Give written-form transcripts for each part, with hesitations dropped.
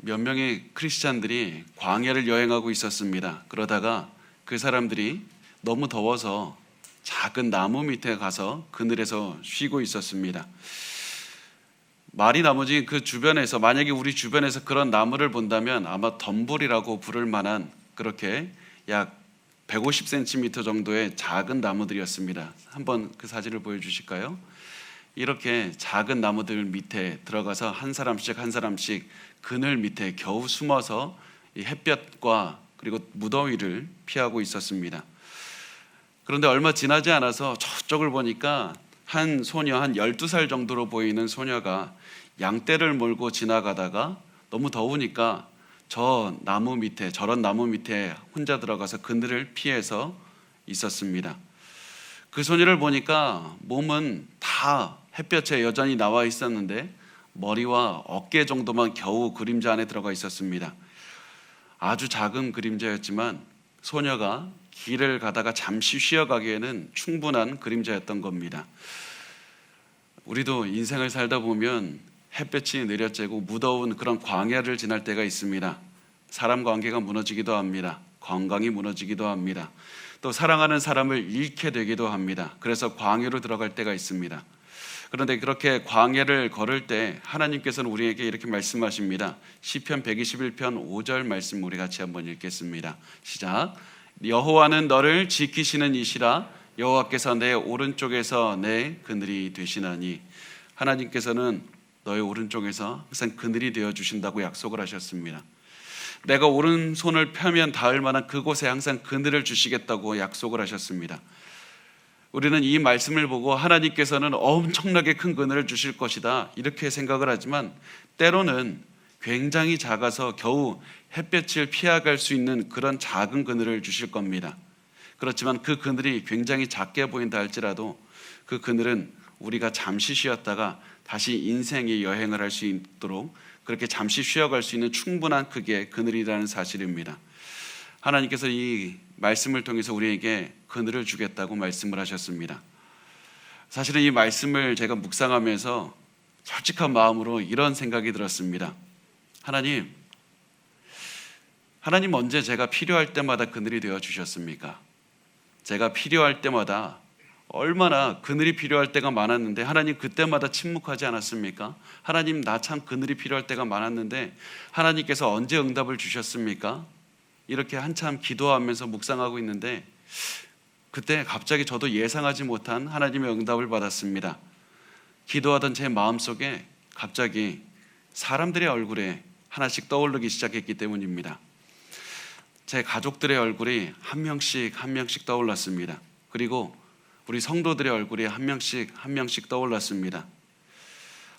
몇 명의 크리스찬들이 광야를 여행하고 있었습니다. 그러다가 그 사람들이 너무 더워서 작은 나무 밑에 가서 그늘에서 쉬고 있었습니다. 말이 나머지 그 주변에서, 만약에 우리 주변에서 그런 나무를 본다면 아마 덤불이라고 부를 만한 그렇게 약 150cm 정도의 작은 나무들이었습니다. 한번 그 사진을 보여주실까요? 이렇게 작은 나무들 밑에 들어가서 한 사람씩 한 사람씩 그늘 밑에 겨우 숨어서 이 햇볕과 그리고 무더위를 피하고 있었습니다. 그런데 얼마 지나지 않아서 저쪽을 보니까 한 소녀, 한 12살 정도로 보이는 소녀가 양떼를 몰고 지나가다가 너무 더우니까 저 나무 밑에, 저런 나무 밑에 혼자 들어가서 그늘을 피해서 있었습니다. 그 소녀를 보니까 몸은 다 햇볕에 여전히 나와 있었는데 머리와 어깨 정도만 겨우 그림자 안에 들어가 있었습니다. 아주 작은 그림자였지만 소녀가 길을 가다가 잠시 쉬어가기에는 충분한 그림자였던 겁니다. 우리도 인생을 살다 보면 햇볕이 내려쬐고 무더운 그런 광야를 지날 때가 있습니다. 사람 관계가 무너지기도 합니다. 건강이 무너지기도 합니다. 또 사랑하는 사람을 잃게 되기도 합니다. 그래서 광야로 들어갈 때가 있습니다. 그런데 그렇게 광야를 걸을 때 하나님께서는 우리에게 이렇게 말씀하십니다. 시편 121편 5절 말씀 우리 같이 한번 읽겠습니다. 시작. 여호와는 너를 지키시는 이시라. 여호와께서 내 오른쪽에서 내 그늘이 되시나니. 하나님께서는 너의 오른쪽에서 항상 그늘이 되어 주신다고 약속을 하셨습니다. 내가 오른손을 펴면 닿을 만한 그곳에 항상 그늘을 주시겠다고 약속을 하셨습니다. 우리는 이 말씀을 보고 하나님께서는 엄청나게 큰 그늘을 주실 것이다 이렇게 생각을 하지만 때로는 굉장히 작아서 겨우 햇볕을 피해갈 수 있는 그런 작은 그늘을 주실 겁니다. 그렇지만 그 그늘이 굉장히 작게 보인다 할지라도 그 그늘은 우리가 잠시 쉬었다가 다시 인생의 여행을 할 수 있도록 그렇게 잠시 쉬어갈 수 있는 충분한 크기의 그늘이라는 사실입니다. 하나님께서 이 말씀을 통해서 우리에게 그늘을 주겠다고 말씀을 하셨습니다. 사실은 이 말씀을 제가 묵상하면서 솔직한 마음으로 이런 생각이 들었습니다. 하나님 언제 제가 필요할 때마다 그늘이 되어 주셨습니까? 제가 필요할 때마다 얼마나 그늘이 필요할 때가 많았는데 하나님 그때마다 침묵하지 않았습니까? 하나님 나 참 그늘이 필요할 때가 많았는데 하나님께서 언제 응답을 주셨습니까? 이렇게 한참 기도하면서 묵상하고 있는데 그때 갑자기 저도 예상하지 못한 하나님의 응답을 받았습니다. 기도하던 제 마음속에 갑자기 사람들의 얼굴에 하나씩 떠오르기 시작했기 때문입니다. 제 가족들의 얼굴이 한 명씩 떠올랐습니다. 그리고 우리 성도들의 얼굴이 한 명씩 떠올랐습니다.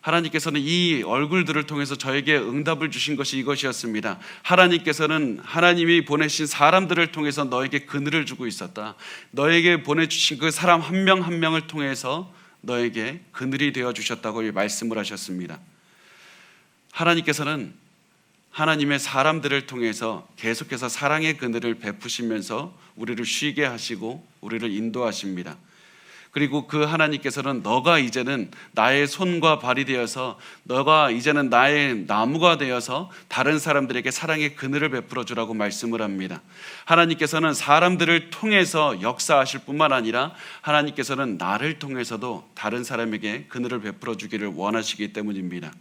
하나님께서는 이 얼굴들을 통해서 저에게 응답을 주신 것이 이것이었습니다. 하나님께서는 하나님이 보내신 사람들을 통해서 너에게 그늘을 주고 있었다. 너에게 보내주신 그 사람 한 명 한 명을 통해서 너에게 그늘이 되어주셨다고 말씀을 하셨습니다. 하나님께서는 하나님의 사람들을 통해서 계속해서 사랑의 그늘을 베푸시면서 우리를 쉬게 하시고 우리를 인도하십니다. 그리고 그 하나님께서는 너가 이제는 나의 손과 발이 되어서 너가 이제는 나의 나무가 되어서 다른 사람들에게 사랑의 그늘을 베풀어 주라고 말씀을 합니다. 하나님께서는 사람들을 통해서 역사하실 뿐만 아니라 하나님께서는 나를 통해서도 다른 사람에게 그늘을 베풀어 주기를 원하시기 때문입니다.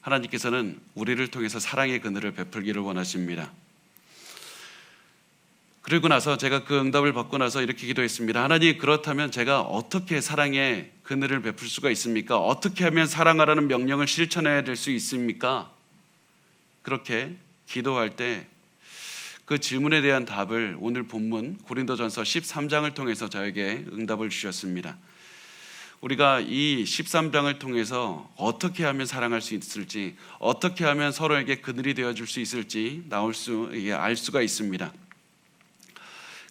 하나님께서는 우리를 통해서 사랑의 그늘을 베풀기를 원하십니다. 그리고 나서 제가 그 응답을 받고 나서 이렇게 기도했습니다. 하나님, 그렇다면 제가 어떻게 사랑의 그늘을 베풀 수가 있습니까? 어떻게 하면 사랑하라는 명령을 실천해야 될 수 있습니까? 그렇게 기도할 때 그 질문에 대한 답을 오늘 본문 고린도전서 13장을 통해서 저에게 응답을 주셨습니다. 우리가 이 13장을 통해서 어떻게 하면 사랑할 수 있을지, 어떻게 하면 서로에게 그늘이 되어줄 수 있을지 알 수가 있습니다.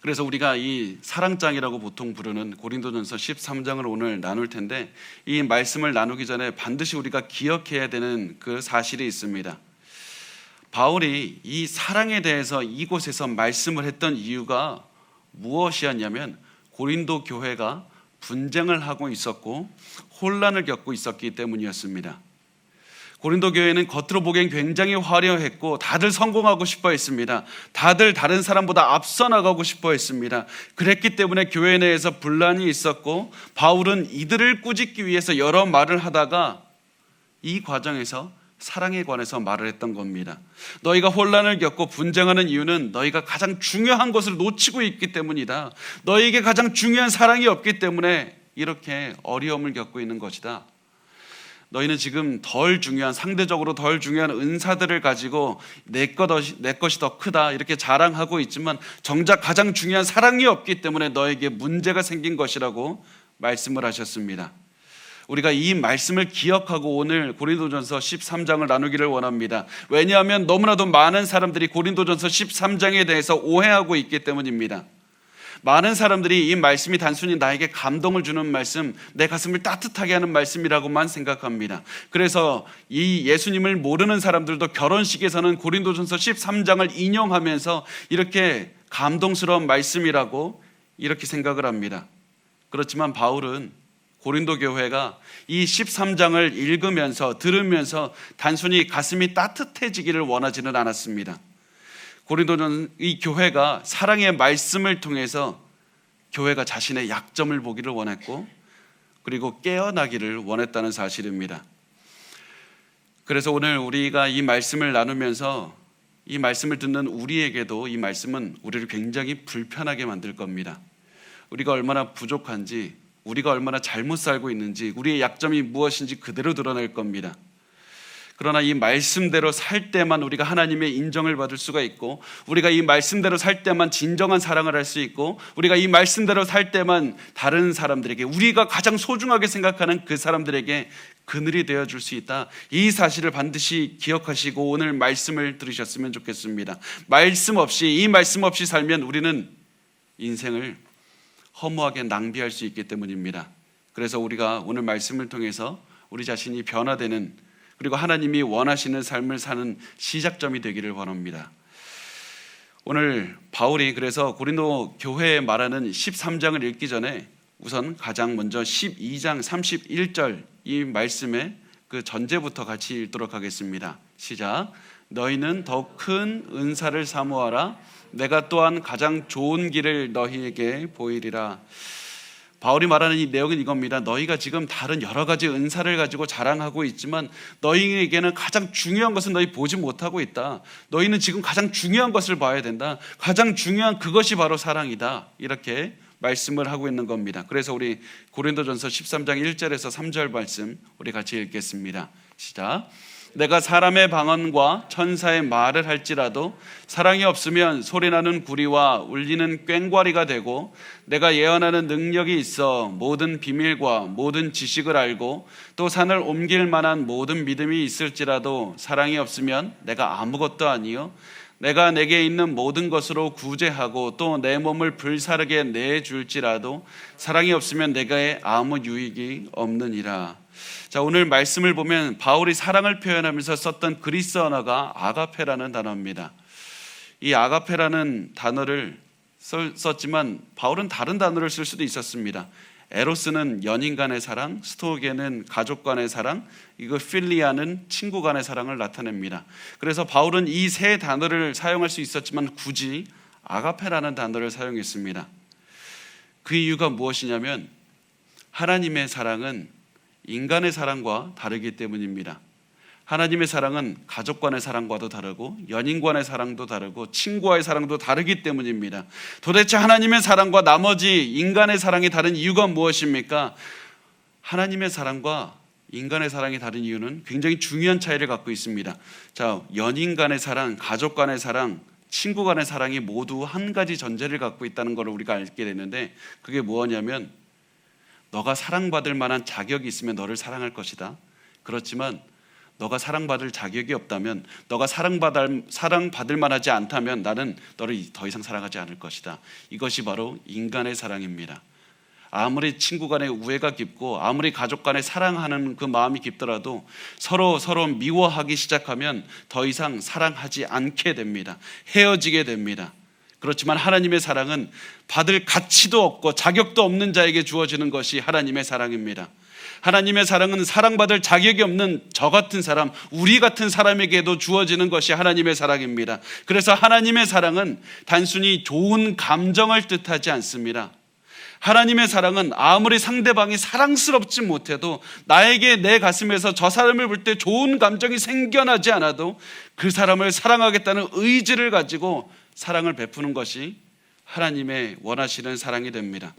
그래서 우리가 이 사랑장이라고 보통 부르는 고린도전서 13장을 오늘 나눌 텐데 이 말씀을 나누기 전에 반드시 우리가 기억해야 되는 그 사실이 있습니다. 바울이 이 사랑에 대해서 이곳에서 말씀을 했던 이유가 무엇이었냐면 고린도 교회가 분쟁을 하고 있었고 혼란을 겪고 있었기 때문이었습니다. 고린도 교회는 겉으로 보기엔 굉장히 화려했고 다들 성공하고 싶어 했습니다. 다들 다른 사람보다 앞서 나가고 싶어 했습니다. 그랬기 때문에 교회 내에서 분란이 있었고 바울은 이들을 꾸짖기 위해서 여러 말을 하다가 이 과정에서 사랑에 관해서 말을 했던 겁니다. 너희가 혼란을 겪고 분쟁하는 이유는 너희가 가장 중요한 것을 놓치고 있기 때문이다. 너희에게 가장 중요한 사랑이 없기 때문에 이렇게 어려움을 겪고 있는 것이다. 너희는 지금 상대적으로 덜 중요한 은사들을 가지고 내 것이 더 크다 이렇게 자랑하고 있지만 정작 가장 중요한 사랑이 없기 때문에 너에게 문제가 생긴 것이라고 말씀을 하셨습니다. 우리가 이 말씀을 기억하고 오늘 고린도전서 13장을 나누기를 원합니다. 왜냐하면 너무나도 많은 사람들이 고린도전서 13장에 대해서 오해하고 있기 때문입니다. 많은 사람들이 이 말씀이 단순히 나에게 감동을 주는 말씀, 내 가슴을 따뜻하게 하는 말씀이라고만 생각합니다. 그래서 이 예수님을 모르는 사람들도 결혼식에서는 고린도전서 13장을 인용하면서 이렇게 감동스러운 말씀이라고 이렇게 생각을 합니다. 그렇지만 바울은 고린도 교회가 이 13장을 읽으면서 들으면서 단순히 가슴이 따뜻해지기를 원하지는 않았습니다. 고린도는 이 교회가 사랑의 말씀을 통해서 교회가 자신의 약점을 보기를 원했고 그리고 깨어나기를 원했다는 사실입니다. 그래서 오늘 우리가 이 말씀을 나누면서 이 말씀을 듣는 우리에게도 이 말씀은 우리를 굉장히 불편하게 만들 겁니다. 우리가 얼마나 부족한지, 우리가 얼마나 잘못 살고 있는지, 우리의 약점이 무엇인지 그대로 드러낼 겁니다. 그러나 이 말씀대로 살 때만 우리가 하나님의 인정을 받을 수가 있고, 우리가 이 말씀대로 살 때만 진정한 사랑을 할 수 있고, 우리가 이 말씀대로 살 때만 다른 사람들에게, 우리가 가장 소중하게 생각하는 그 사람들에게 그늘이 되어줄 수 있다. 이 사실을 반드시 기억하시고 오늘 말씀을 들으셨으면 좋겠습니다. 이 말씀 없이 살면 우리는 인생을 허무하게 낭비할 수 있기 때문입니다. 그래서 우리가 오늘 말씀을 통해서 우리 자신이 변화되는, 그리고 하나님이 원하시는 삶을 사는 시작점이 되기를 원합니다. 오늘 바울이 그래서 고린도 교회에 말하는 13장을 읽기 전에 우선 가장 먼저 12장 31절 이 말씀의 그 전제부터 같이 읽도록 하겠습니다. 시작. 너희는 더 큰 은사를 사모하라. 내가 또한 가장 좋은 길을 너희에게 보이리라. 바울이 말하는 이 내용은 이겁니다. 너희가 지금 다른 여러 가지 은사를 가지고 자랑하고 있지만 너희에게는 가장 중요한 것은 너희 보지 못하고 있다. 너희는 지금 가장 중요한 것을 봐야 된다. 가장 중요한 그것이 바로 사랑이다. 이렇게 말씀을 하고 있는 겁니다. 그래서 우리 고린도전서 13장 1절에서 3절 말씀 우리 같이 읽겠습니다. 시작. 내가 사람의 방언과 천사의 말을 할지라도 사랑이 없으면 소리나는 구리와 울리는 꽹과리가 되고, 내가 예언하는 능력이 있어 모든 비밀과 모든 지식을 알고 또 산을 옮길 만한 모든 믿음이 있을지라도 사랑이 없으면 내가 아무것도 아니요 내가 내게 있는 모든 것으로 구제하고 또 내 몸을 불사르게 내줄지라도 사랑이 없으면 내게 아무 유익이 없느니라. 자, 오늘 말씀을 보면 바울이 사랑을 표현하면서 썼던 그리스 언어가 아가페라는 단어입니다. 이 아가페라는 단어를 썼지만 바울은 다른 단어를 쓸 수도 있었습니다. 에로스는 연인 간의 사랑, 스토게는 가족 간의 사랑, 이거 필리아는 친구 간의 사랑을 나타냅니다. 그래서 바울은 이 세 단어를 사용할 수 있었지만 굳이 아가페라는 단어를 사용했습니다. 그 이유가 무엇이냐면 하나님의 사랑은 인간의 사랑과 다르기 때문입니다. 하나님의 사랑은 가족 간의 사랑과도 다르고 연인 간의 사랑도 다르고 친구와의 사랑도 다르기 때문입니다. 도대체 하나님의 사랑과 나머지 인간의 사랑이 다른 이유가 무엇입니까? 하나님의 사랑과 인간의 사랑이 다른 이유는 굉장히 중요한 차이를 갖고 있습니다. 자, 연인 간의 사랑, 가족 간의 사랑, 친구 간의 사랑이 모두 한 가지 전제를 갖고 있다는 걸 우리가 알게 되는데, 그게 뭐냐면 너가 사랑받을 만한 자격이 있으면 너를 사랑할 것이다. 그렇지만 너가 사랑받을 자격이 없다면, 너가 사랑받을 만하지 않다면 나는 너를 더 이상 사랑하지 않을 것이다. 이것이 바로 인간의 사랑입니다. 아무리 친구 간의 우애가 깊고 아무리 가족 간에 사랑하는 그 마음이 깊더라도 서로 미워하기 시작하면 더 이상 사랑하지 않게 됩니다. 헤어지게 됩니다. 그렇지만 하나님의 사랑은 받을 가치도 없고 자격도 없는 자에게 주어지는 것이 하나님의 사랑입니다. 하나님의 사랑은 사랑받을 자격이 없는 저 같은 사람, 우리 같은 사람에게도 주어지는 것이 하나님의 사랑입니다. 그래서 하나님의 사랑은 단순히 좋은 감정을 뜻하지 않습니다. 하나님의 사랑은 아무리 상대방이 사랑스럽지 못해도 나에게 내 가슴에서 저 사람을 볼 때 좋은 감정이 생겨나지 않아도 그 사람을 사랑하겠다는 의지를 가지고 사랑을 베푸는 것이 하나님의 원하시는 사랑이 됩니다.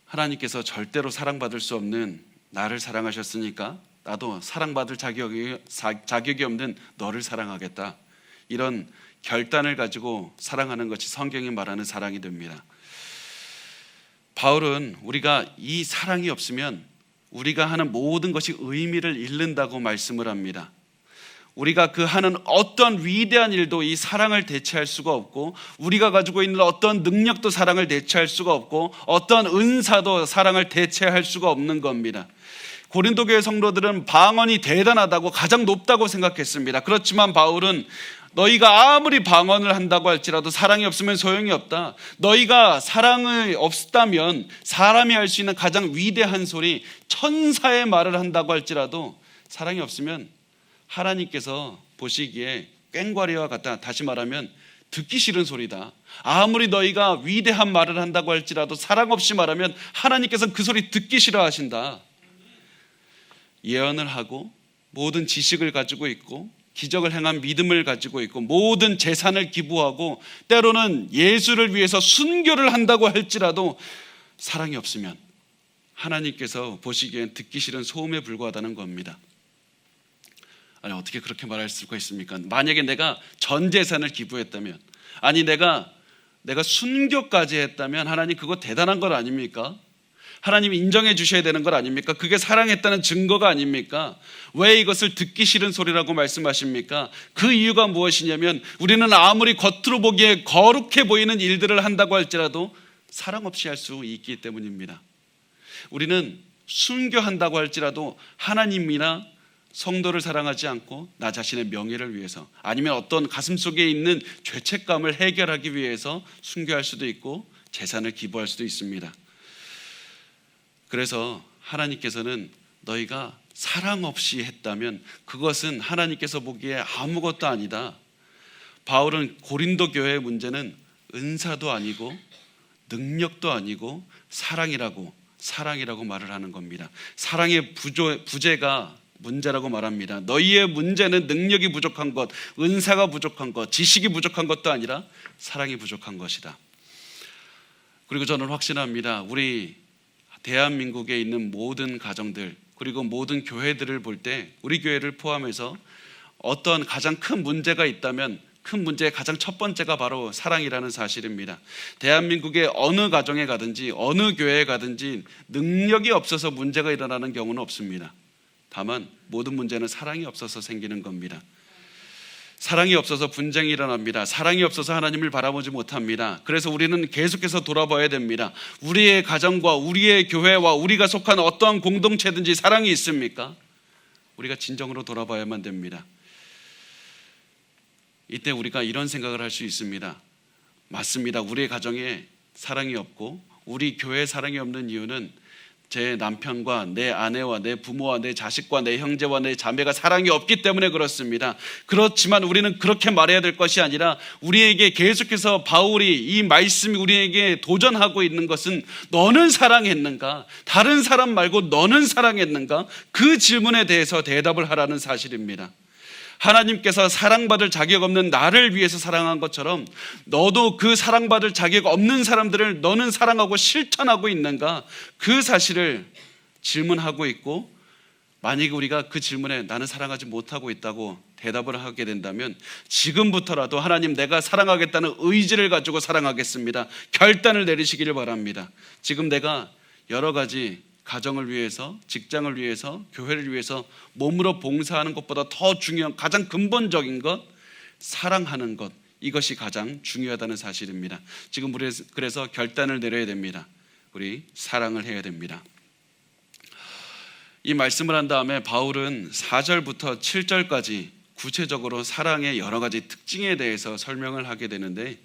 하나님께서 절대로 사랑받을 수 없는 나를 사랑하셨으니까 나도 사랑받을 자격이 없는 너를 사랑하겠다. 이런 결단을 가지고 사랑하는 것이 성경이 말하는 사랑이 됩니다. 바울은 우리가 이 사랑이 없으면 우리가 하는 모든 것이 의미를 잃는다고 말씀을 합니다. 우리가 그 하는 어떤 위대한 일도 이 사랑을 대체할 수가 없고, 우리가 가지고 있는 어떤 능력도 사랑을 대체할 수가 없고, 어떤 은사도 사랑을 대체할 수가 없는 겁니다. 고린도 교회 성도들은 방언이 대단하다고, 가장 높다고 생각했습니다. 그렇지만 바울은 너희가 아무리 방언을 한다고 할지라도 사랑이 없으면 소용이 없다. 너희가 사랑이 없다면 사람이 할 수 있는 가장 위대한 소리, 천사의 말을 한다고 할지라도 사랑이 없으면 하나님께서 보시기에 꽹과리와 같다. 다시 말하면 듣기 싫은 소리다. 아무리 너희가 위대한 말을 한다고 할지라도 사랑 없이 말하면 하나님께서는 그 소리 듣기 싫어하신다. 예언을 하고 모든 지식을 가지고 있고 기적을 행한 믿음을 가지고 있고 모든 재산을 기부하고 때로는 예수를 위해서 순교를 한다고 할지라도 사랑이 없으면 하나님께서 보시기엔 듣기 싫은 소음에 불과하다는 겁니다. 아니, 어떻게 그렇게 말할 수가 있습니까? 만약에 내가 전 재산을 기부했다면, 아니 내가 순교까지 했다면 하나님 그거 대단한 것 아닙니까? 하나님 인정해 주셔야 되는 것 아닙니까? 그게 사랑했다는 증거가 아닙니까? 왜 이것을 듣기 싫은 소리라고 말씀하십니까? 그 이유가 무엇이냐면 우리는 아무리 겉으로 보기에 거룩해 보이는 일들을 한다고 할지라도 사랑 없이 할 수 있기 때문입니다. 우리는 순교한다고 할지라도 하나님이나 성도를 사랑하지 않고 나 자신의 명예를 위해서, 아니면 어떤 가슴속에 있는 죄책감을 해결하기 위해서 순교할 수도 있고 재산을 기부할 수도 있습니다. 그래서 하나님께서는 너희가 사랑 없이 했다면 그것은 하나님께서 보기에 아무것도 아니다. 바울은 고린도 교회의 문제는 은사도 아니고 능력도 아니고 사랑이라고 말을 하는 겁니다. 사랑의 부재가 문제라고 말합니다. 너희의 문제는 능력이 부족한 것, 은사가 부족한 것, 지식이 부족한 것도 아니라 사랑이 부족한 것이다. 그리고 저는 확신합니다. 우리 대한민국에 있는 모든 가정들, 그리고 모든 교회들을 볼 때 우리 교회를 포함해서 어떤 가장 큰 문제가 있다면 큰 문제의 가장 첫 번째가 바로 사랑이라는 사실입니다. 대한민국의 어느 가정에 가든지 어느 교회에 가든지 능력이 없어서 문제가 일어나는 경우는 없습니다. 다만 모든 문제는 사랑이 없어서 생기는 겁니다. 사랑이 없어서 분쟁이 일어납니다. 사랑이 없어서 하나님을 바라보지 못합니다. 그래서 우리는 계속해서 돌아봐야 됩니다. 우리의 가정과 우리의 교회와 우리가 속한 어떠한 공동체든지 사랑이 있습니까? 우리가 진정으로 돌아봐야만 됩니다. 이때 우리가 이런 생각을 할 수 있습니다. 맞습니다. 우리의 가정에 사랑이 없고 우리 교회에 사랑이 없는 이유는 제 남편과 내 아내와 내 부모와 내 자식과 내 형제와 내 자매가 사랑이 없기 때문에 그렇습니다. 그렇지만 우리는 그렇게 말해야 될 것이 아니라 우리에게 계속해서 바울이 이 말씀이 우리에게 도전하고 있는 것은 너는 사랑했는가? 다른 사람 말고 너는 사랑했는가? 그 질문에 대해서 대답을 하라는 사실입니다. 하나님께서 사랑받을 자격 없는 나를 위해서 사랑한 것처럼 너도 그 사랑받을 자격 없는 사람들을 너는 사랑하고 실천하고 있는가? 그 사실을 질문하고 있고, 만약에 우리가 그 질문에 나는 사랑하지 못하고 있다고 대답을 하게 된다면 지금부터라도 하나님 내가 사랑하겠다는 의지를 가지고 사랑하겠습니다. 결단을 내리시기를 바랍니다. 지금 내가 여러 가지 가정을 위해서, 직장을 위해서, 교회를 위해서 몸으로 봉사하는 것보다 더 중요한 가장 근본적인 것, 사랑하는 것, 이것이 가장 중요하다는 사실입니다. 지금 우리 그래서 결단을 내려야 됩니다. 우리 사랑을 해야 됩니다. 이 말씀을 한 다음에 바울은 4절부터 7절까지 구체적으로 사랑의 여러 가지 특징에 대해서 설명을 하게 되는데,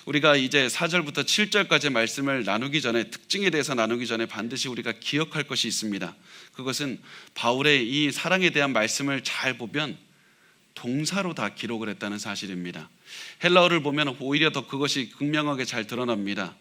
우리가 이제 4절부터 7절까지 말씀을 나누기 전에, 특징에 대해서 나누기 전에 반드시 우리가 기억할 것이 있습니다. 그것은 바울의 이 사랑에 대한 말씀을 잘 보면 동사로 다 기록을 했다는 사실입니다. 헬라어를 보면 오히려 더 그것이 극명하게 잘 드러납니다.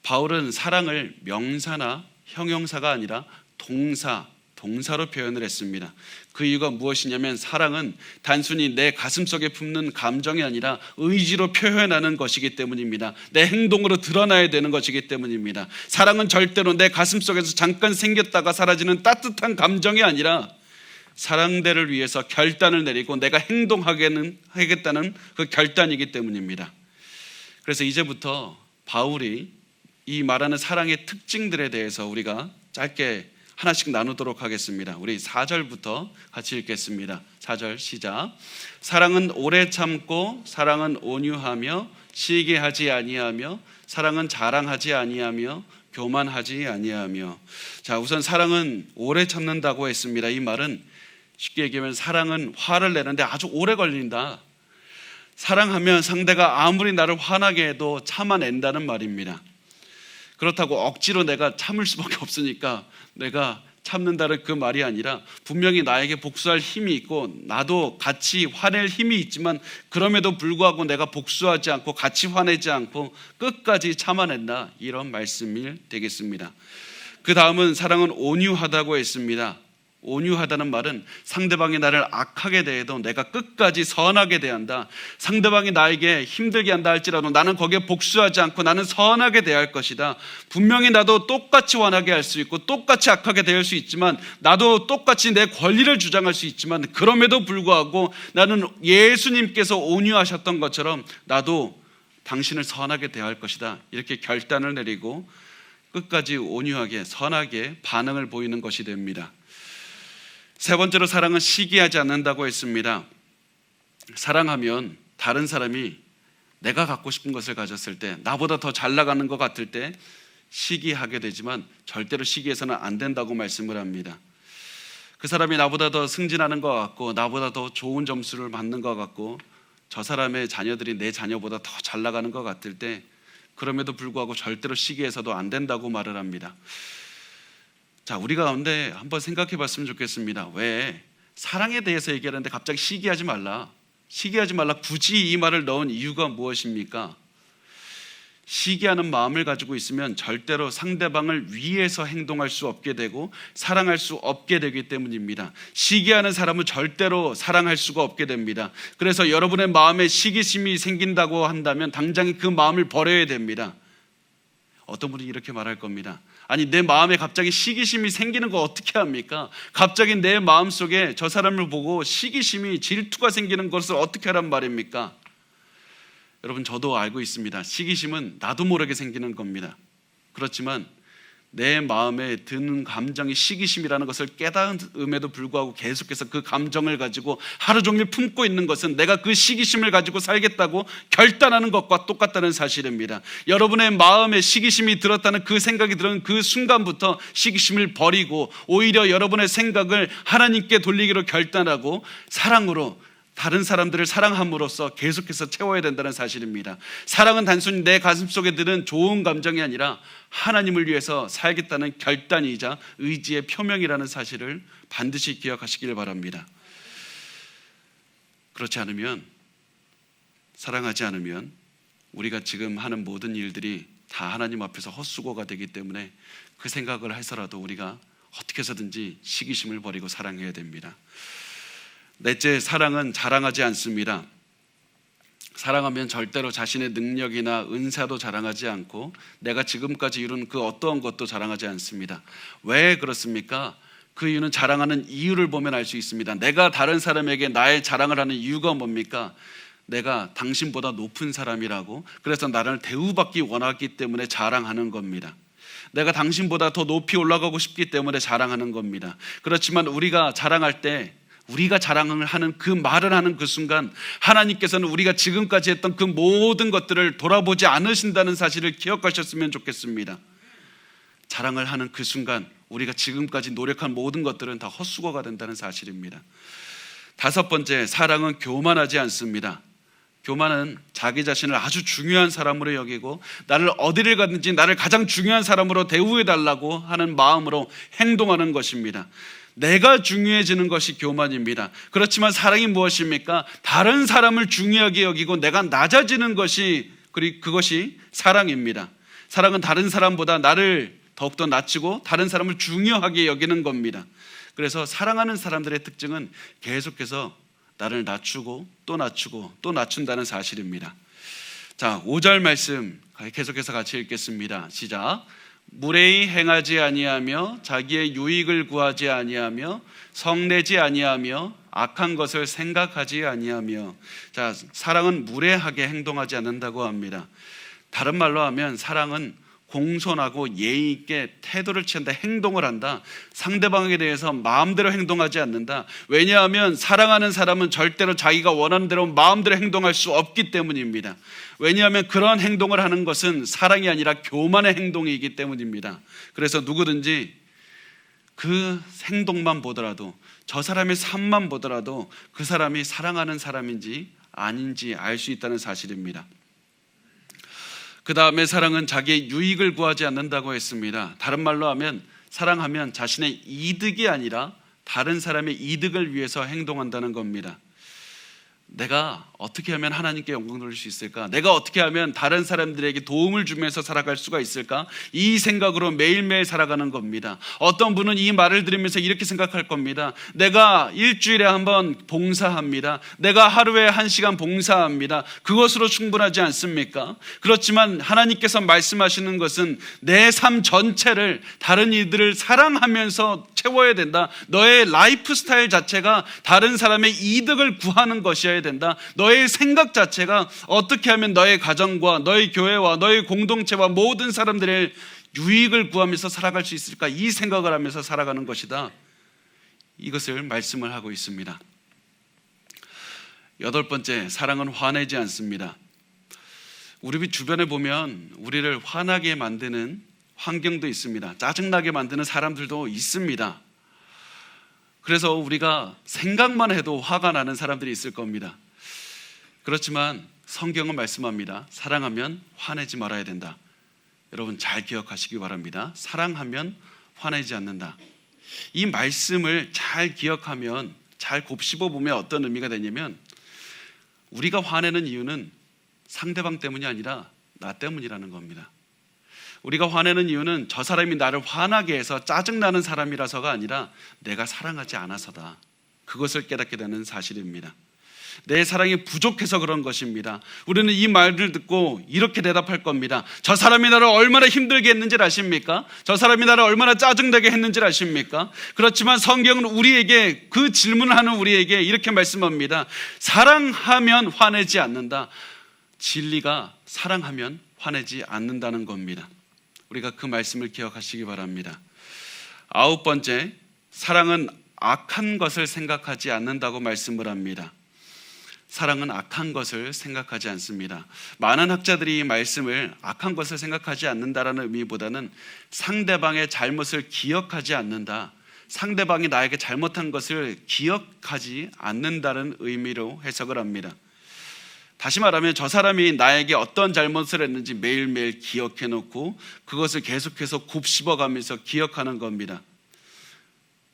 바울은 사랑을 명사나 형용사가 아니라 동사로 표현을 했습니다. 그 이유가 무엇이냐면, 사랑은 단순히 내 가슴속에 품는 감정이 아니라 의지로 표현하는 것이기 때문입니다. 내 행동으로 드러나야 되는 것이기 때문입니다. 사랑은 절대로 내 가슴속에서 잠깐 생겼다가 사라지는 따뜻한 감정이 아니라 사랑대를 위해서 결단을 내리고 내가 행동하겠다는 그 결단이기 때문입니다. 그래서 이제부터 바울이 이 말하는 사랑의 특징들에 대해서 우리가 짧게 하나씩 나누도록 하겠습니다. 우리 4절부터 같이 읽겠습니다. 4절 시작. 사랑은 오래 참고, 사랑은 온유하며, 시기하지 아니하며, 사랑은 자랑하지 아니하며, 교만하지 아니하며. 자, 우선 사랑은 오래 참는다고 했습니다. 이 말은 쉽게 얘기하면 사랑은 화를 내는데 아주 오래 걸린다. 사랑하면 상대가 아무리 나를 화나게 해도 참아낸다는 말입니다. 그렇다고 억지로 내가 참을 수밖에 없으니까 내가 참는다는 그 말이 아니라, 분명히 나에게 복수할 힘이 있고 나도 같이 화낼 힘이 있지만 그럼에도 불구하고 내가 복수하지 않고 같이 화내지 않고 끝까지 참아낸다, 이런 말씀이 되겠습니다. 그 다음은 사랑은 온유하다고 했습니다. 온유하다는 말은 상대방이 나를 악하게 대해도 내가 끝까지 선하게 대한다. 상대방이 나에게 힘들게 한다 할지라도 나는 거기에 복수하지 않고 나는 선하게 대할 것이다. 분명히 나도 똑같이 화나게 할 수 있고 똑같이 악하게 대할 수 있지만, 나도 똑같이 내 권리를 주장할 수 있지만, 그럼에도 불구하고 나는 예수님께서 온유하셨던 것처럼 나도 당신을 선하게 대할 것이다, 이렇게 결단을 내리고 끝까지 온유하게 선하게 반응을 보이는 것이 됩니다. 세 번째로 사랑은 시기하지 않는다고 했습니다. 사랑하면 다른 사람이 내가 갖고 싶은 것을 가졌을 때, 나보다 더 잘 나가는 것 같을 때 시기하게 되지만 절대로 시기해서는 안 된다고 말씀을 합니다. 그 사람이 나보다 더 승진하는 것 같고 나보다 더 좋은 점수를 받는 것 같고 저 사람의 자녀들이 내 자녀보다 더 잘 나가는 것 같을 때, 그럼에도 불구하고 절대로 시기해서도 안 된다고 말을 합니다. 자, 우리 가운데 한번 생각해 봤으면 좋겠습니다. 왜 사랑에 대해서 얘기하는데 갑자기 시기하지 말라, 굳이 이 말을 넣은 이유가 무엇입니까? 시기하는 마음을 가지고 있으면 절대로 상대방을 위해서 행동할 수 없게 되고 사랑할 수 없게 되기 때문입니다. 시기하는 사람은 절대로 사랑할 수가 없게 됩니다. 그래서 여러분의 마음에 시기심이 생긴다고 한다면 당장 그 마음을 버려야 됩니다. 어떤 분이 이렇게 말할 겁니다. 아니, 내 마음에 갑자기 시기심이 생기는 거 어떻게 합니까? 갑자기 내 마음속에 저 사람을 보고 시기심이, 질투가 생기는 것을 어떻게 하란 말입니까? 여러분, 저도 알고 있습니다. 시기심은 나도 모르게 생기는 겁니다. 그렇지만 내 마음에 드는 감정이 시기심이라는 것을 깨달음에도 불구하고 계속해서 그 감정을 가지고 하루 종일 품고 있는 것은 내가 그 시기심을 가지고 살겠다고 결단하는 것과 똑같다는 사실입니다. 여러분의 마음에 시기심이 들었다는 그 생각이 들은 그 순간부터 시기심을 버리고 오히려 여러분의 생각을 하나님께 돌리기로 결단하고 사랑으로 다른 사람들을 사랑함으로써 계속해서 채워야 된다는 사실입니다. 사랑은 단순히 내 가슴속에 드는 좋은 감정이 아니라 하나님을 위해서 살겠다는 결단이자 의지의 표명이라는 사실을 반드시 기억하시길 바랍니다. 그렇지 않으면, 사랑하지 않으면 우리가 지금 하는 모든 일들이 다 하나님 앞에서 헛수고가 되기 때문에 그 생각을 해서라도 우리가 어떻게 해서든지 시기심을 버리고 사랑해야 됩니다. 넷째, 사랑은 자랑하지 않습니다. 사랑하면 절대로 자신의 능력이나 은사도 자랑하지 않고 내가 지금까지 이룬 그 어떠한 것도 자랑하지 않습니다. 왜 그렇습니까? 그 이유는 자랑하는 이유를 보면 알 수 있습니다. 내가 다른 사람에게 나의 자랑을 하는 이유가 뭡니까? 내가 당신보다 높은 사람이라고, 그래서 나를 대우받기 원하기 때문에 자랑하는 겁니다. 내가 당신보다 더 높이 올라가고 싶기 때문에 자랑하는 겁니다. 그렇지만 우리가 자랑할 때, 우리가 자랑을 하는 그 말을 하는 그 순간 하나님께서는 우리가 지금까지 했던 그 모든 것들을 돌아보지 않으신다는 사실을 기억하셨으면 좋겠습니다. 자랑을 하는 그 순간 우리가 지금까지 노력한 모든 것들은 다 헛수고가 된다는 사실입니다. 다섯 번째, 사랑은 교만하지 않습니다. 교만은 자기 자신을 아주 중요한 사람으로 여기고 나를 어디를 가든지 나를 가장 중요한 사람으로 대우해달라고 하는 마음으로 행동하는 것입니다. 내가 중요해지는 것이 교만입니다. 그렇지만 사랑이 무엇입니까? 다른 사람을 중요하게 여기고 내가 낮아지는 것이, 그리고 그것이 사랑입니다. 사랑은 다른 사람보다 나를 더욱더 낮추고 다른 사람을 중요하게 여기는 겁니다. 그래서 사랑하는 사람들의 특징은 계속해서 나를 낮추고 또 낮추고 또 낮춘다는 사실입니다. 자, 5절 말씀 계속해서 같이 읽겠습니다. 시작. 무례히 행하지 아니하며 자기의 유익을 구하지 아니하며 성내지 아니하며 악한 것을 생각하지 아니하며. 자, 사랑은 무례하게 행동하지 않는다고 합니다. 다른 말로 하면 사랑은 공손하고 예의 있게 태도를 취한다, 행동을 한다. 상대방에 대해서 마음대로 행동하지 않는다. 왜냐하면 사랑하는 사람은 절대로 자기가 원하는 대로 마음대로 행동할 수 없기 때문입니다. 왜냐하면 그런 행동을 하는 것은 사랑이 아니라 교만의 행동이기 때문입니다. 그래서 누구든지 그 행동만 보더라도, 저 사람의 삶만 보더라도 그 사람이 사랑하는 사람인지 아닌지 알 수 있다는 사실입니다. 그 다음에 사랑은 자기의 유익을 구하지 않는다고 했습니다. 다른 말로 하면 사랑하면 자신의 이득이 아니라 다른 사람의 이득을 위해서 행동한다는 겁니다. 내가 어떻게 하면 하나님께 영광 돌릴 수 있을까? 내가 어떻게 하면 다른 사람들에게 도움을 주면서 살아갈 수가 있을까? 이 생각으로 매일매일 살아가는 겁니다. 어떤 분은 이 말을 들으면서 이렇게 생각할 겁니다. 내가 일주일에 한 번 봉사합니다. 내가 하루에 1시간 봉사합니다. 그것으로 충분하지 않습니까? 그렇지만 하나님께서 말씀하시는 것은 내 삶 전체를 다른 이들을 사랑하면서 채워야 된다. 너의 라이프 스타일 자체가 다른 사람의 이득을 구하는 것이어야 된다. 너의 생각 자체가 어떻게 하면 너의 가정과 너의 교회와 너의 공동체와 모든 사람들의 유익을 구하면서 살아갈 수 있을까? 이 생각을 하면서 살아가는 것이다. 이것을 말씀을 하고 있습니다. 여덟 번째, 사랑은 화내지 않습니다. 우리 주변에 보면 우리를 화나게 만드는 환경도 있습니다. 짜증나게 만드는 사람들도 있습니다. 그래서 우리가 생각만 해도 화가 나는 사람들이 있을 겁니다. 그렇지만 성경은 말씀합니다. 사랑하면 화내지 말아야 된다. 여러분 잘 기억하시기 바랍니다. 사랑하면 화내지 않는다. 이 말씀을 잘 기억하면, 잘 곱씹어 보면 어떤 의미가 되냐면, 우리가 화내는 이유는 상대방 때문이 아니라 나 때문이라는 겁니다. 우리가 화내는 이유는 저 사람이 나를 화나게 해서 짜증나는 사람이라서가 아니라 내가 사랑하지 않아서다. 그것을 깨닫게 되는 사실입니다. 내 사랑이 부족해서 그런 것입니다. 우리는 이 말을 듣고 이렇게 대답할 겁니다. 저 사람이 나를 얼마나 힘들게 했는지 아십니까? 저 사람이 나를 얼마나 짜증나게 했는지 아십니까? 그렇지만 성경은 우리에게, 그 질문을 하는 우리에게 이렇게 말씀합니다. 사랑하면 화내지 않는다. 진리가 사랑하면 화내지 않는다는 겁니다. 우리가 그 말씀을 기억하시기 바랍니다. 아홉 번째, 사랑은 악한 것을 생각하지 않는다고 말씀을 합니다. 사랑은 악한 것을 생각하지 않습니다. 많은 학자들이 이 말씀을 악한 것을 생각하지 않는다라는 의미보다는 상대방의 잘못을 기억하지 않는다, 상대방이 나에게 잘못한 것을 기억하지 않는다는 의미로 해석을 합니다. 다시 말하면 저 사람이 나에게 어떤 잘못을 했는지 매일매일 기억해 놓고 그것을 계속해서 곱씹어가면서 기억하는 겁니다.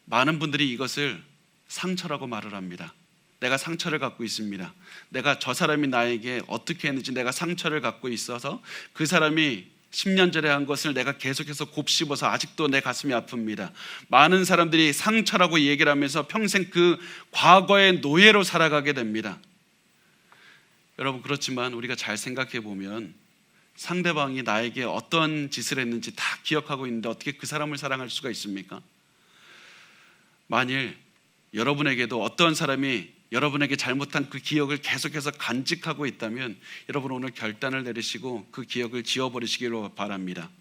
많은 분들이 이것을 상처라고 말을 합니다. 내가 상처를 갖고 있습니다. 내가 저 사람이 나에게 어떻게 했는지 내가 상처를 갖고 있어서 그 사람이 10년 전에 한 것을 내가 계속해서 곱씹어서 아직도 내 가슴이 아픕니다. 많은 사람들이 상처라고 얘기를 하면서 평생 그 과거의 노예로 살아가게 됩니다. 여러분, 그렇지만 우리가 잘 생각해 보면 상대방이 나에게 어떤 짓을 했는지 다 기억하고 있는데 어떻게 그 사람을 사랑할 수가 있습니까? 만일 여러분에게도 어떤 사람이 여러분에게 잘못한 그 기억을 계속해서 간직하고 있다면 여러분 오늘 결단을 내리시고 그 기억을 지워버리시기로 바랍니다.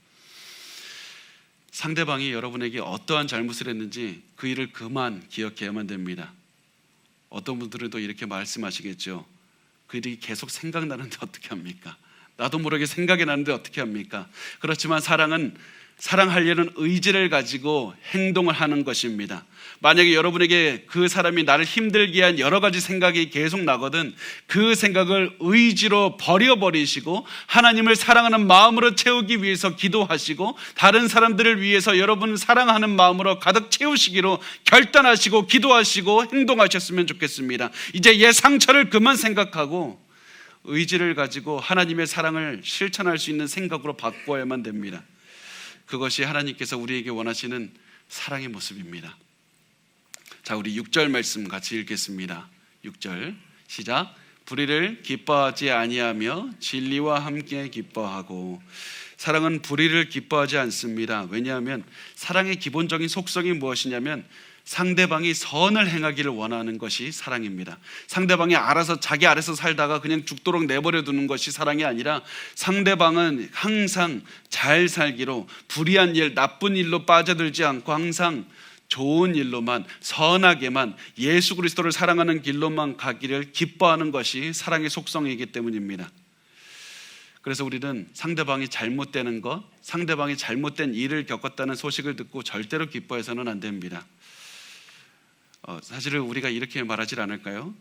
상대방이 여러분에게 어떠한 잘못을 했는지 그 일을 그만 기억해야만 됩니다. 어떤 분들은 또 이렇게 말씀하시겠죠. 그 일이 계속 생각나는데 어떻게 합니까? 나도 모르게 생각이 나는데 어떻게 합니까? 그렇지만 사랑은 사랑하려는 의지를 가지고 행동을 하는 것입니다. 만약에 여러분에게 그 사람이 나를 힘들게 한 여러 가지 생각이 계속 나거든 그 생각을 의지로 버려버리시고 하나님을 사랑하는 마음으로 채우기 위해서 기도하시고 다른 사람들을 위해서 여러분 사랑하는 마음으로 가득 채우시기로 결단하시고 기도하시고 행동하셨으면 좋겠습니다. 이제 옛 상처를 그만 생각하고 의지를 가지고 하나님의 사랑을 실천할 수 있는 생각으로 바꿔야만 됩니다. 그것이 하나님께서 우리에게 원하시는 사랑의 모습입니다. 자, 우리 6절 말씀 같이 읽겠습니다. 6절 시작. 불의를 기뻐하지 아니하며 진리와 함께 기뻐하고. 사랑은 불의를 기뻐하지 않습니다. 왜냐하면 사랑의 기본적인 속성이 무엇이냐면 상대방이 선을 행하기를 원하는 것이 사랑입니다. 상대방이 알아서 자기 아래서 살다가 그냥 죽도록 내버려 두는 것이 사랑이 아니라 상대방은 항상 잘 살기로 불의한 일, 나쁜 일로 빠져들지 않고 항상 좋은 일로만 선하게만 예수 그리스도를 사랑하는 길로만 가기를 기뻐하는 것이 사랑의 속성이기 때문입니다. 그래서 우리는 상대방이 잘못되는 것, 상대방이 잘못된 일을 겪었다는 소식을 듣고 절대로 기뻐해서는 안 됩니다. 사실은 우리가 이렇게 말하지 않을까요?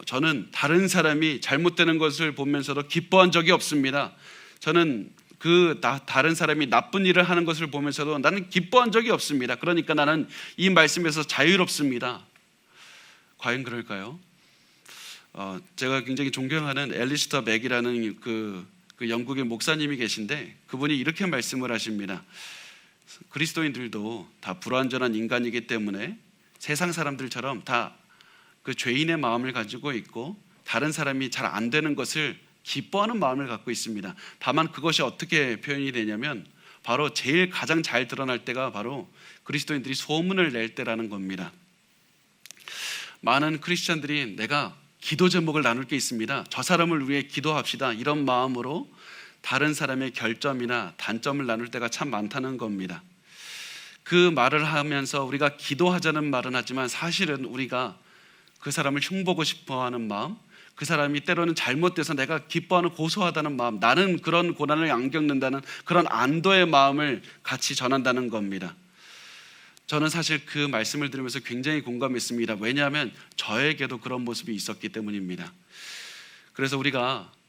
저는 다른 사람이 잘못되는 것을 보면서도 기뻐한 적이 없습니다. 저는 다른 사람이 나쁜 일을 하는 것을 보면서도 나는 기뻐한 적이 없습니다. 그러니까 나는 이 말씀에서 자유롭습니다. 과연 그럴까요? 제가 굉장히 존경하는 앨리스터 맥이라는 그 영국의 목사님이 계신데 그분이 이렇게 말씀을 하십니다. 그리스도인들도 다 불완전한 인간이기 때문에 세상 사람들처럼 다 그 죄인의 마음을 가지고 있고 다른 사람이 잘 안 되는 것을 기뻐하는 마음을 갖고 있습니다. 다만 그것이 어떻게 표현이 되냐면 바로 제일 가장 잘 드러날 때가 바로 그리스도인들이 소문을 낼 때라는 겁니다. 많은 크리스찬들이 내가 기도 제목을 나눌 게 있습니다. 저 사람을 위해 기도합시다. 이런 마음으로 다른 사람의 결점이나 단점을 나눌 때가 참 많다는 겁니다. 그 말을 하면서 우리가 기도하자는 말은 하지만 사실은 우리가 그 사람을 흉보고 싶어하는 마음, 그 사람이 때로는 잘못돼서 내가 기뻐하는 고소하다는 마음, 나는 그런 고난을 안 겪는다는 그런 안도의 마음을 같이 전한다는 겁니다. 저는 사실 그 말씀을 들으면서 굉장히 공감했습니다. 왜냐하면 저에게도 그런 모습이 있었기 때문입니다. 그래서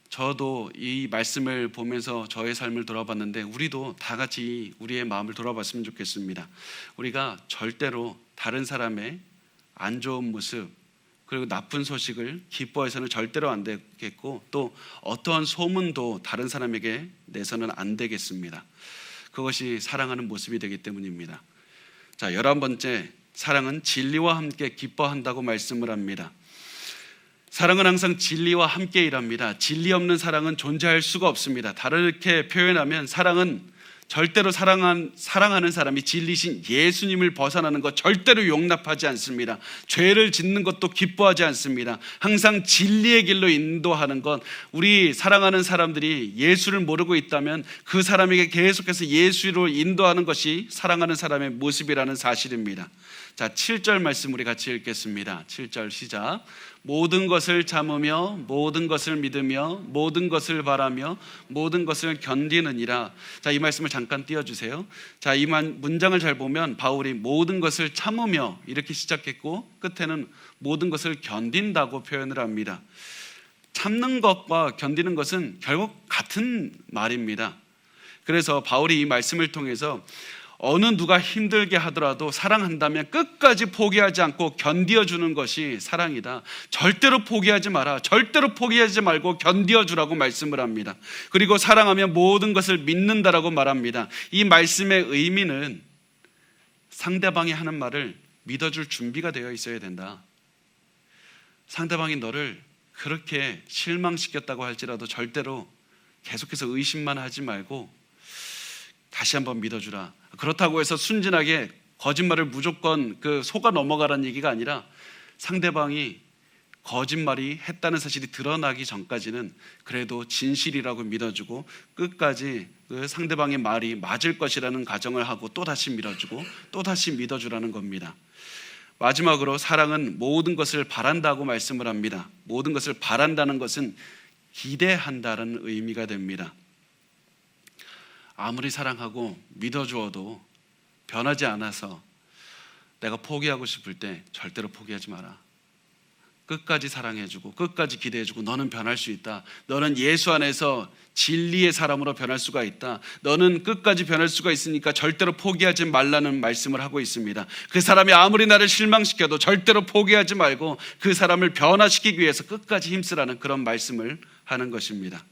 저도 이 말씀을 보면서 저의 삶을 돌아봤는데 우리도 다 같이 우리의 마음을 돌아봤으면 좋겠습니다. 우리가 절대로 다른 사람의 안 좋은 모습 그리고 나쁜 소식을 기뻐해서는 절대로 안 되겠고 또 어떠한 소문도 다른 사람에게 내서는 안 되겠습니다. 그것이 사랑하는 모습이 되기 때문입니다. 자, 11번째, 사랑은 진리와 함께 기뻐한다고 말씀을 합니다. 사랑은 항상 진리와 함께 일합니다. 진리 없는 사랑은 존재할 수가 없습니다. 다르게 표현하면 사랑은 절대로 사랑하는 사람이 진리신 예수님을 벗어나는 것 절대로 용납하지 않습니다. 죄를 짓는 것도 기뻐하지 않습니다. 항상 진리의 길로 인도하는 것, 우리 사랑하는 사람들이 예수를 모르고 있다면 그 사람에게 계속해서 예수로 인도하는 것이 사랑하는 사람의 모습이라는 사실입니다. 자, 7절 말씀 우리 같이 읽겠습니다. 7절 시작. 모든 것을 참으며 모든 것을 믿으며 모든 것을 바라며 모든 것을 견디느니라. 자, 이 말씀을 잠깐 띄워주세요. 자, 이 문장을 잘 보면 바울이 모든 것을 참으며 이렇게 시작했고 끝에는 모든 것을 견딘다고 표현을 합니다. 참는 것과 견디는 것은 결국 같은 말입니다. 그래서 바울이 이 말씀을 통해서 어느 누가 힘들게 하더라도 사랑한다면 끝까지 포기하지 않고 견디어주는 것이 사랑이다. 절대로 포기하지 마라. 절대로 포기하지 말고 견디어주라고 말씀을 합니다. 그리고 사랑하면 모든 것을 믿는다라고 말합니다. 이 말씀의 의미는 상대방이 하는 말을 믿어줄 준비가 되어 있어야 된다. 상대방이 너를 그렇게 실망시켰다고 할지라도 절대로 계속해서 의심만 하지 말고 다시 한번 믿어주라. 그렇다고 해서 순진하게 거짓말을 무조건 속아 넘어가라는 얘기가 아니라 상대방이 거짓말이 했다는 사실이 드러나기 전까지는 그래도 진실이라고 믿어주고 끝까지 그 상대방의 말이 맞을 것이라는 가정을 하고 또 다시 믿어주고 또 다시 믿어주라는 겁니다. 마지막으로 사랑은 모든 것을 바란다고 말씀을 합니다. 모든 것을 바란다는 것은 기대한다는 의미가 됩니다. 아무리 사랑하고 믿어주어도 변하지 않아서 내가 포기하고 싶을 때 절대로 포기하지 마라. 끝까지 사랑해주고 끝까지 기대해주고 너는 변할 수 있다. 너는 예수 안에서 진리의 사람으로 변할 수가 있다. 너는 끝까지 변할 수가 있으니까 절대로 포기하지 말라는 말씀을 하고 있습니다. 그 사람이 아무리 나를 실망시켜도 절대로 포기하지 말고 그 사람을 변화시키기 위해서 끝까지 힘쓰라는 그런 말씀을 하는 것입니다.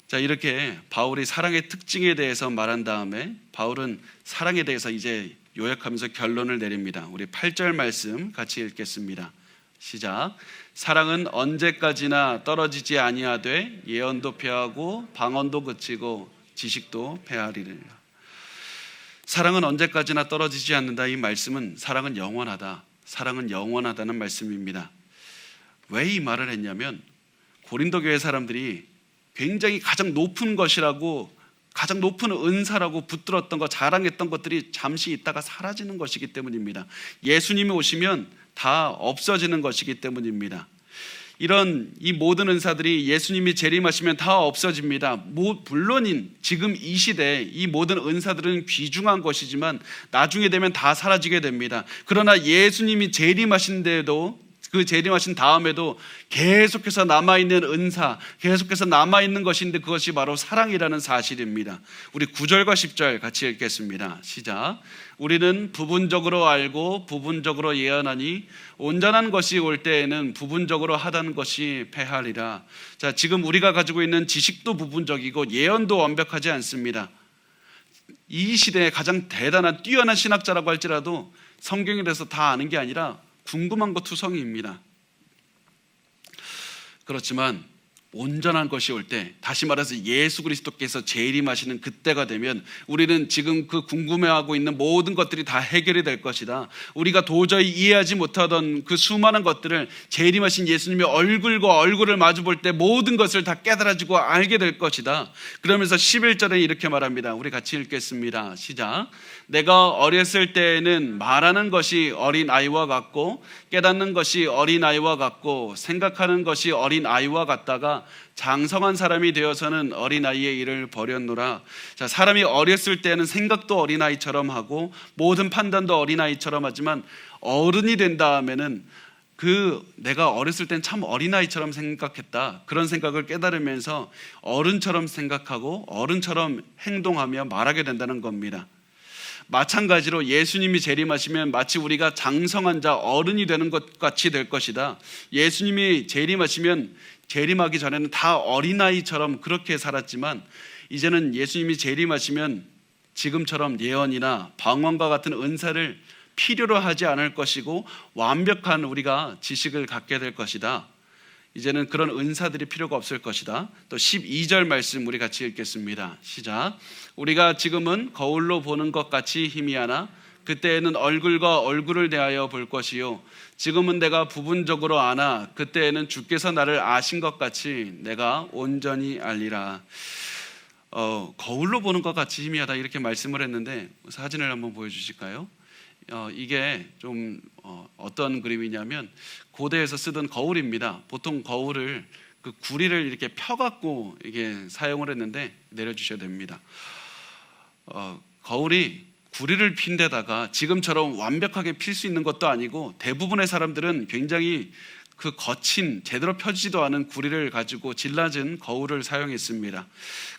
자, 이렇게 바울이 사랑의 특징에 대해서 말한 다음에 바울은 사랑에 대해서 이제 요약하면서 결론을 내립니다. 우리 8절 말씀 같이 읽겠습니다. 시작. 사랑은 언제까지나 떨어지지 아니하되 예언도 패하고 방언도 그치고 지식도 패하리라. 사랑은 언제까지나 떨어지지 않는다. 이 말씀은 사랑은 영원하다. 사랑은 영원하다는 말씀입니다. 왜 이 말을 했냐면 고린도 교회 사람들이 굉장히 가장 높은 것이라고, 가장 높은 은사라고 붙들었던 것, 자랑했던 것들이 잠시 있다가 사라지는 것이기 때문입니다. 예수님이 오시면 다 없어지는 것이기 때문입니다. 이런 이 모든 은사들이 예수님이 재림하시면 다 없어집니다. 물론 지금 이 시대에 이 모든 은사들은 귀중한 것이지만 나중에 되면 다 사라지게 됩니다. 그러나 예수님이 재림하신 데에도, 그 재림하신 다음에도 계속해서 남아있는 은사, 계속해서 남아있는 것인데 그것이 바로 사랑이라는 사실입니다. 우리 9절과 10절 같이 읽겠습니다. 시작. 우리는 부분적으로 알고 부분적으로 예언하니 온전한 것이 올 때에는 부분적으로 하던 것이 패하리라. 자, 지금 우리가 가지고 있는 지식도 부분적이고 예언도 완벽하지 않습니다. 이 시대에 가장 대단한 뛰어난 신학자라고 할지라도 성경에 대해서 다 아는 게 아니라 궁금한 거 투성이입니다. 그렇지만 온전한 것이 올 때, 다시 말해서 예수 그리스도께서 재림하시는 그때가 되면 우리는 지금 그 궁금해하고 있는 모든 것들이 다 해결이 될 것이다. 우리가 도저히 이해하지 못하던 그 수많은 것들을 재림하신 예수님의 얼굴과 얼굴을 마주 볼 때 모든 것을 다 깨달아지고 알게 될 것이다. 그러면서 11절에 이렇게 말합니다. 우리 같이 읽겠습니다. 시작. 내가 어렸을 때에는 말하는 것이 어린아이와 같고 깨닫는 것이 어린아이와 같고 생각하는 것이 어린아이와 같다가 장성한 사람이 되어서는 어린아이의 일을 버렸노라. 자, 사람이 어렸을 때는 생각도 어린아이처럼 하고 모든 판단도 어린아이처럼 하지만 어른이 된 다음에는 내가 어렸을 땐 참 어린아이처럼 생각했다, 그런 생각을 깨달으면서 어른처럼 생각하고 어른처럼 행동하며 말하게 된다는 겁니다. 마찬가지로 예수님이 재림하시면 마치 우리가 장성한 자, 어른이 되는 것 같이 될 것이다. 예수님이 재림하시면 재림하기 전에는 다 어린아이처럼 그렇게 살았지만 이제는 예수님이 재림하시면 지금처럼 예언이나 방언과 같은 은사를 필요로 하지 않을 것이고 완벽한 우리가 지식을 갖게 될 것이다. 이제는 그런 은사들이 필요가 없을 것이다. 또 12절 말씀 우리 같이 읽겠습니다. 시작. 우리가 지금은 거울로 보는 것 같이 희미하나 그때에는 얼굴과 얼굴을 대하여 볼 것이요 지금은 내가 부분적으로 아나 그때에는 주께서 나를 아신 것 같이 내가 온전히 알리라. 거울로 보는 것 같이 희미하다 이렇게 말씀을 했는데 사진을 한번 보여주실까요? 이게 좀 어떤 그림이냐면 고대에서 쓰던 거울입니다. 보통 거울을 그 구리를 이렇게 펴갖고 이게 사용을 했는데 내려주셔야 됩니다. 거울이 구리를 핀 데다가 지금처럼 완벽하게 필 수 있는 것도 아니고 대부분의 사람들은 굉장히 그 거친 제대로 펴지도 않은 구리를 가지고 질라진 거울을 사용했습니다.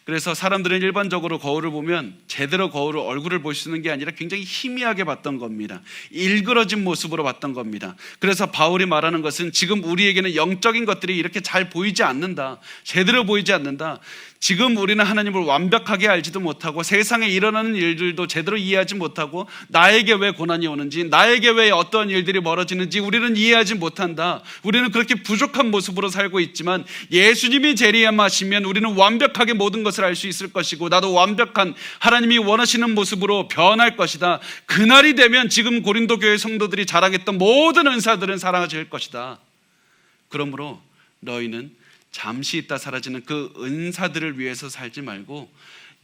그래서 사람들은 일반적으로 거울을 보면 제대로 거울을 얼굴을 볼 수 있는 게 아니라 굉장히 희미하게 봤던 겁니다. 일그러진 모습으로 봤던 겁니다. 그래서 바울이 말하는 것은 지금 우리에게는 영적인 것들이 이렇게 잘 보이지 않는다, 제대로 보이지 않는다. 지금 우리는 하나님을 완벽하게 알지도 못하고 세상에 일어나는 일들도 제대로 이해하지 못하고 나에게 왜 고난이 오는지, 나에게 왜 어떤 일들이 벌어지는지 우리는 이해하지 못한다. 우리는 그렇게 부족한 모습으로 살고 있지만 예수님이 재림하시면 우리는 완벽하게 모든 것을 알 수 있을 것이고 나도 완벽한 하나님이 원하시는 모습으로 변할 것이다. 그날이 되면 지금 고린도 교회 성도들이 자랑했던 모든 은사들은 사라질 것이다. 그러므로 너희는 잠시 있다 사라지는 그 은사들을 위해서 살지 말고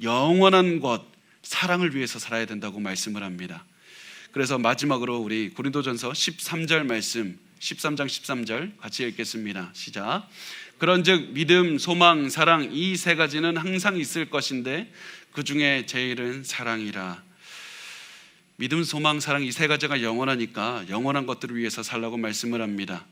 영원한 것, 사랑을 위해서 살아야 된다고 말씀을 합니다. 그래서 마지막으로 우리 고린도전서 13절 말씀, 13장 13절 같이 읽겠습니다. 시작. 그런즉 믿음, 소망, 사랑 이 세 가지는 항상 있을 것인데 그 중에 제일은 사랑이라. 믿음, 소망, 사랑 이 세 가지가 영원하니까 영원한 것들을 위해서 살라고 말씀을 합니다.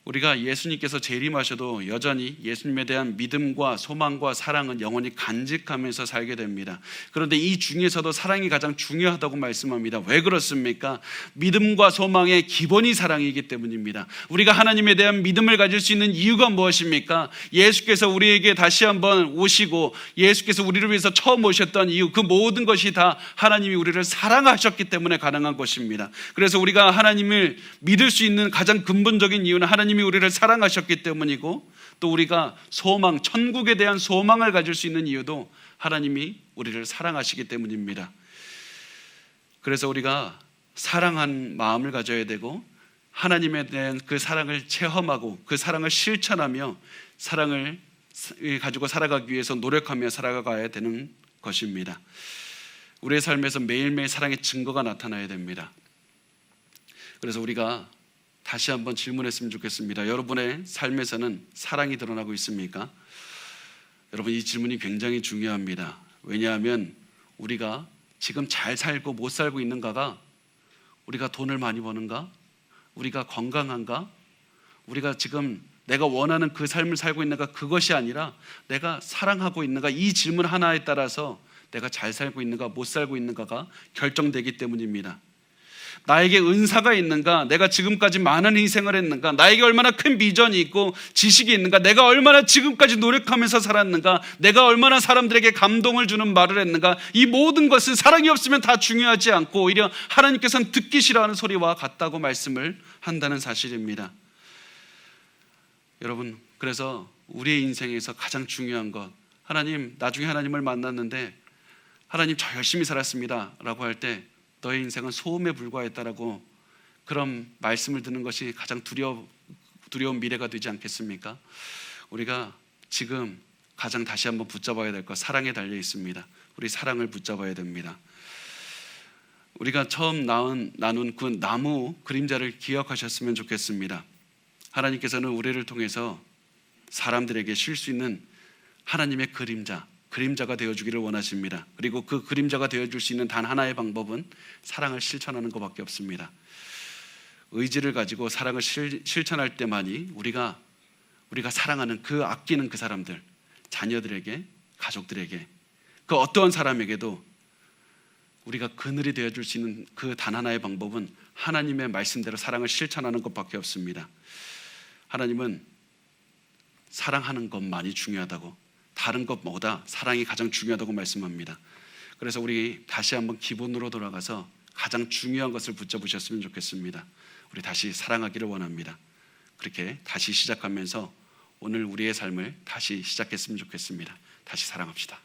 우리가 예수님께서 재림하셔도 여전히 예수님에 대한 믿음과 소망과 사랑은 영원히 간직하면서 살게 됩니다. 그런데 이 중에서도 사랑이 가장 중요하다고 말씀합니다. 왜 그렇습니까? 믿음과 소망의 기본이 사랑이기 때문입니다. 우리가 하나님에 대한 믿음을 가질 수 있는 이유가 무엇입니까? 예수께서 우리에게 다시 한번 오시고 예수께서 우리를 위해서 처음 오셨던 이유, 그 모든 것이 다 하나님이 우리를 사랑하셨기 때문에 가능한 것입니다. 그래서 우리가 하나님을 믿을 수 있는 가장 근본적인 이유는 하나님이 우리를 사랑하셨기 때문이고, 또 우리가 소망, 천국에 대한 소망을 가질 수 있는 이유도 하나님이 우리를 사랑하시기 때문입니다. 그래서 우리가 사랑한 마음을 가져야 되고, 하나님에 대한 그 사랑을 체험하고 그 사랑을 실천하며 사랑을 가지고 살아가기 위해서 노력하며 살아가야 되는 것입니다. 우리의 삶에서 매일매일 사랑의 증거가 나타나야 됩니다. 그래서 우리가 다시 한번 질문했으면 좋겠습니다. 여러분의 삶에서는 사랑이 드러나고 있습니까? 여러분, 이 질문이 굉장히 중요합니다. 왜냐하면 우리가 지금 잘 살고 못 살고 있는가가, 우리가 돈을 많이 버는가? 우리가 건강한가? 우리가 지금 내가 원하는 그 삶을 살고 있는가? 그것이 아니라 내가 사랑하고 있는가? 이 질문 하나에 따라서 내가 잘 살고 있는가 못 살고 있는가가 결정되기 때문입니다. 나에게 은사가 있는가? 내가 지금까지 많은 희생을 했는가? 나에게 얼마나 큰 비전이 있고 지식이 있는가? 내가 얼마나 지금까지 노력하면서 살았는가? 내가 얼마나 사람들에게 감동을 주는 말을 했는가? 이 모든 것은 사랑이 없으면 다 중요하지 않고 오히려 하나님께서는 듣기 싫어하는 소리와 같다고 말씀을 한다는 사실입니다. 여러분, 그래서 우리의 인생에서 가장 중요한 것, 하나님, 나중에 하나님을 만났는데 하나님, 저 열심히 살았습니다 라고 할 때 너의 인생은 소음에 불과했다라고 그런 말씀을 듣는 것이 가장 두려운 미래가 되지 않겠습니까? 우리가 지금 가장 다시 한번 붙잡아야 될 것, 사랑에 달려 있습니다. 우리 사랑을 붙잡아야 됩니다. 우리가 처음 나눈 그 나무 그림자를 기억하셨으면 좋겠습니다. 하나님께서는 우리를 통해서 사람들에게 쉴 수 있는 하나님의 그림자가 되어주기를 원하십니다. 그리고 그 그림자가 되어줄 수 있는 단 하나의 방법은 사랑을 실천하는 것밖에 없습니다. 의지를 가지고 사랑을 실천할 때만이 우리가 사랑하는, 그 아끼는 그 사람들, 자녀들에게, 가족들에게, 그 어떠한 사람에게도 우리가 그늘이 되어줄 수 있는 그 단 하나의 방법은 하나님의 말씀대로 사랑을 실천하는 것밖에 없습니다. 하나님은 사랑하는 것만이 중요하다고, 다른 것보다 사랑이 가장 중요하다고 말씀합니다. 그래서 우리 다시 한번 기본으로 돌아가서 가장 중요한 것을 붙잡으셨으면 좋겠습니다. 우리 다시 사랑하기를 원합니다. 그렇게 다시 시작하면서 오늘 우리의 삶을 다시 시작했으면 좋겠습니다. 다시 사랑합시다.